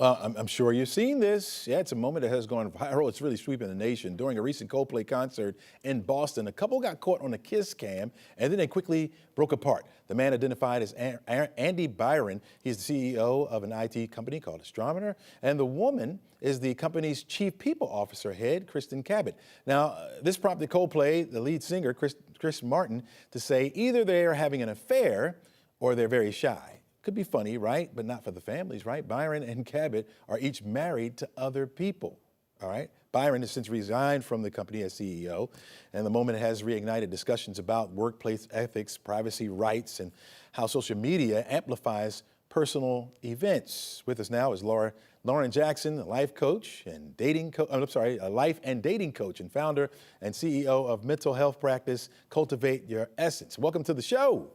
Well, I'm sure you've seen this. Yeah, it's a moment that has gone viral. It's really sweeping the nation. During a recent Coldplay concert in Boston, a couple got caught on a kiss cam, and then they quickly broke apart. The man identified as Andy Byron. He's the CEO of an IT company called Astrometer, and the woman is the company's chief people officer head, Kristen Cabot. Now, this prompted Coldplay, the lead singer, Chris Martin, to say either they are having an affair or they're very shy. Could be funny, right? But not for the families, right? Byron and Cabot are each married to other people, all right? Byron has since resigned from the company as CEO, and the moment has reignited discussions about workplace ethics, privacy rights, and how social media amplifies personal events. With us now is Lauren Jackson, a life coach and dating coach. A life and dating coach and founder and CEO of mental health practice Cultivate Your Essence. Welcome to the show.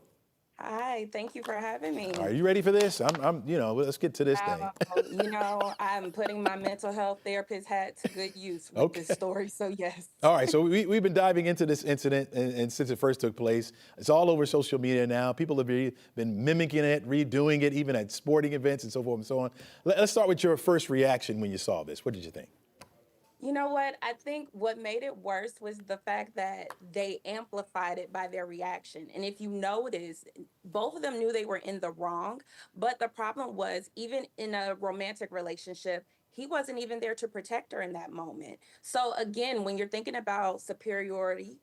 Hi, thank you for having Are me. you ready for this? Let's get to this thing. I'm putting my mental health therapist hat to good use with this Okay. story. So, yes. All right. So we've been diving into this incident and since it first took place. It's all over social media now. People have been mimicking it, redoing it, even at sporting events and so forth and so on. Let's start with your first reaction when you saw this. What did you think? You know what? I think what made it worse was the fact that they amplified it by their reaction. And if you notice, both of them knew they were in the wrong. But the problem was, even in a romantic relationship, he wasn't even there to protect her in that moment. So, again, when you're thinking about superiority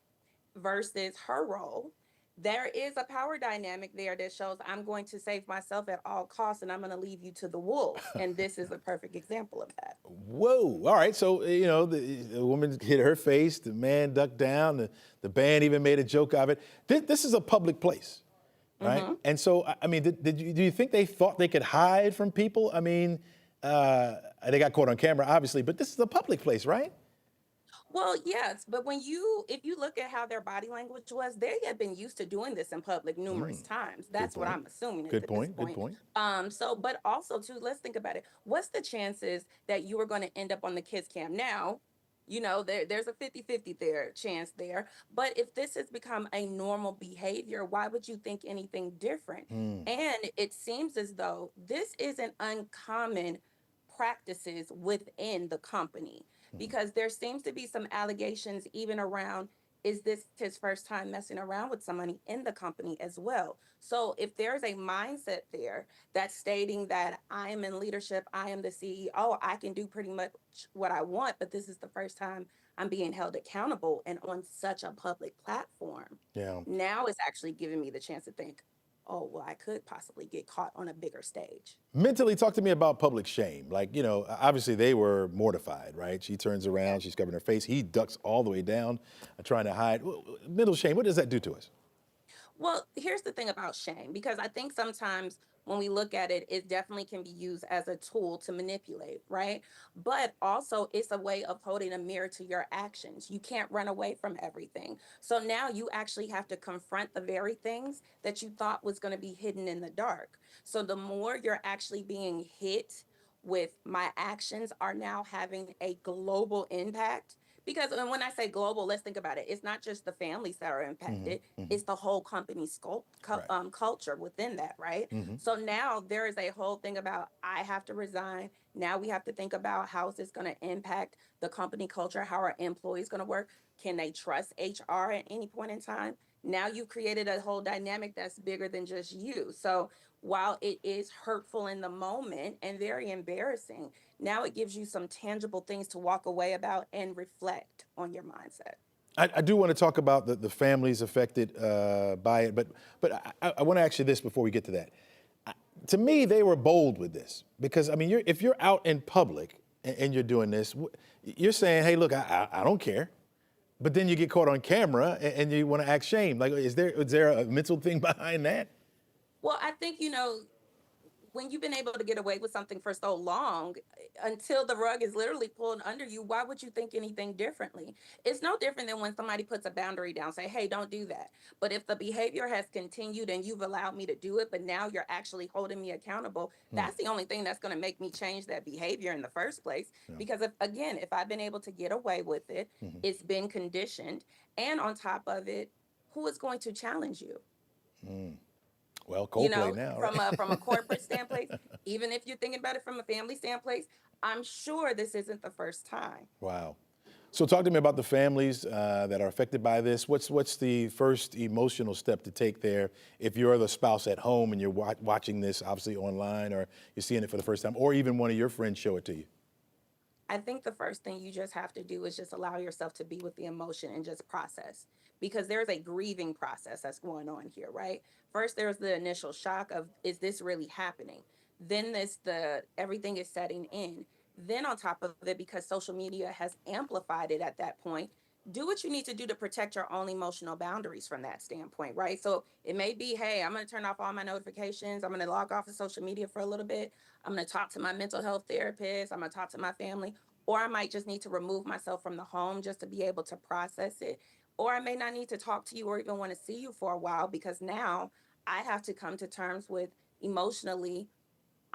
versus her role, there is a power dynamic there that shows I'm going to save myself at all costs and I'm going to leave you to the wolves. And this is a perfect example of that. Whoa. All right. So, the woman hit her face, the man ducked down, the band even made a joke of it. This is a public place, right? hmm And so, I mean, do you think they thought they could hide from people? I mean, they got caught on camera, obviously, but this is a public place, right? Well, yes, but if you look at how their body language was, they had been used to doing this in public numerous Mm, times. good That's what point. I'm assuming at Good this point. Good point. point. But also too, let's think about it. What's the chances that you are going to end up on the kids cam now? There's a 50-50 there chance there. But if this has become a normal behavior, why would you think anything different? Mm. And it seems as though this isn't uncommon practices within the company because there seems to be some allegations even around, is this his first time messing around with somebody in the company as well? So if there's a mindset there that's stating that I am in leadership, I am the CEO, I can do pretty much what I want, but this is the first time I'm being held accountable and on such a public platform. Yeah. Now it's actually giving me the chance to think, oh, well, I could possibly get caught on a bigger stage. Mentally, talk to me about public shame. Like, obviously they were mortified, right? She turns Yeah. around, she's covering her face. He ducks all the way down, trying to hide. Mental shame, what does that do to us? Well, here's the thing about shame, because I think sometimes when we look at it, it definitely can be used as a tool to manipulate, right? But also, it's a way of holding a mirror to your actions. You can't run away from everything. So now you actually have to confront the very things that you thought was going to be hidden in the dark. So the more you're actually being hit with my actions are now having a global impact. Because and when I say global, let's think about it. It's not just the families that are Hmm. impacted, Hmm. it's the whole company's Right. culture within that, right? Hmm. So now there is a whole thing about I have to resign. Now we have to think about how is this going to impact the company culture? How are employees going to work? Can they trust HR at any point in time? Now you've created a whole dynamic that's bigger than just you. So while it is hurtful in the moment and very embarrassing, now it gives you some tangible things to walk away about and reflect on your mindset. I do want to talk about the families affected by it, but I want to ask you this before we get to that. To me, they were bold with this because I mean, if you're out in public and you're doing this, you're saying, "Hey, look, I don't care," but then you get caught on camera and you want to act shame. Like, is there a mental thing behind that? Well, I think, when you've been able to get away with something for so long, until the rug is literally pulled under you, why would you think anything differently? It's no different than when somebody puts a boundary down, say, hey, don't do that. But if the behavior has continued and you've allowed me to do it, but now you're actually holding me accountable, Mm, that's the only thing that's going to make me change that behavior in the first place. yeah. Because if I've been able to get away with it, Mhm. it's been conditioned. And on top of it, who is going to challenge you? Mm. Well, You Coldplay know, now, from right? a corporate standpoint, even if you're thinking about it from a family standpoint, I'm sure this isn't the first time. Wow. So talk to me about the families that are affected by this. What's the first emotional step to take there if you're the spouse at home and you're watching this obviously online, or you're seeing it for the first time, or even one of your friends show it to you? I think the first thing you just have to do is just allow yourself to be with the emotion and just process, because there's a grieving process that's going on here, right? First, there's the initial shock of, is this really happening? Then this the everything is setting in. Then on top of it, because social media has amplified it at that point, do what you need to do to protect your own emotional boundaries from that standpoint, right? So it may be, hey, I'm going to turn off all my notifications. I'm going to log off of social media for a little bit. I'm going to talk to my mental health therapist. I'm going to talk to my family, or I might just need to remove myself from the home just to be able to process it. Or I may not need to talk to you or even want to see you for a while, because now I have to come to terms with, emotionally,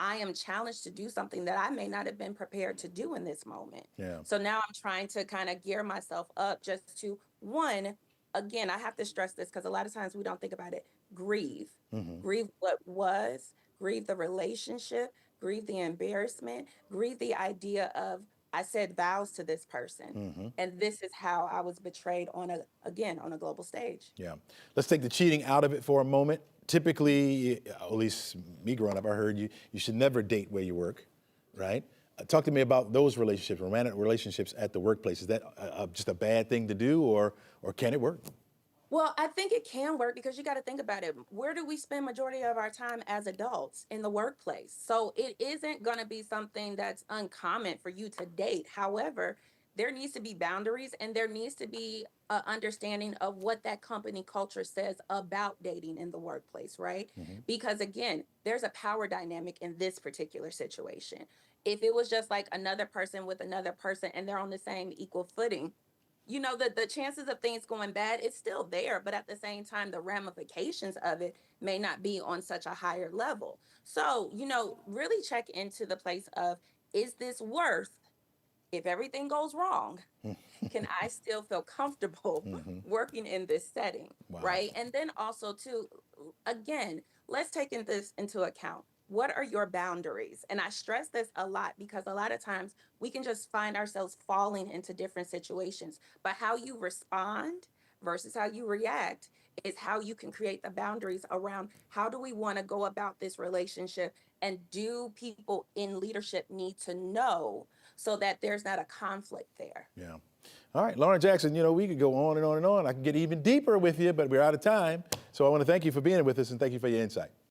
I am challenged to do something that I may not have been prepared to do in this moment. Yeah. So now I'm trying to kind of gear myself up just to, one, again, I have to stress this because a lot of times we don't think about it. Grieve. Hmm. Grieve what was, grieve the relationship, grieve the embarrassment, grieve the idea of, I said vows to this person. Hmm. And this is how I was betrayed on a, again, on a global stage. Yeah. Let's take the cheating out of it for a moment. Typically, at least me growing up, I heard you should never date where you work, right? Talk to me about those relationships, romantic relationships at the workplace. Is that just a bad thing to do, or can it work? Well, I think it can work because you got to think about it. Where do we spend majority of our time as adults? In the workplace. So it isn't going to be something that's uncommon for you to date. However, there needs to be boundaries and there needs to be a understanding of what that company culture says about dating in the workplace, right? Hmm. Because again, there's a power dynamic in this particular situation. If it was just like another person with another person and they're on the same equal footing, the chances of things going bad, it's still there, but at the same time the ramifications of it may not be on such a higher level. So really check into the place of, is this worth, if everything goes wrong, can I still feel comfortable Hmm. working in this setting, Wow. right? And then also too, again, let's take this into account. What are your boundaries? And I stress this a lot because a lot of times we can just find ourselves falling into different situations. But how you respond versus how you react is how you can create the boundaries around, how do we want to go about this relationship, and do people in leadership need to know so that there's not a conflict there. Yeah. All right, Lauren Jackson, we could go on and on and on. I can get even deeper with you, but we're out of time. So I want to thank you for being with us and thank you for your insight.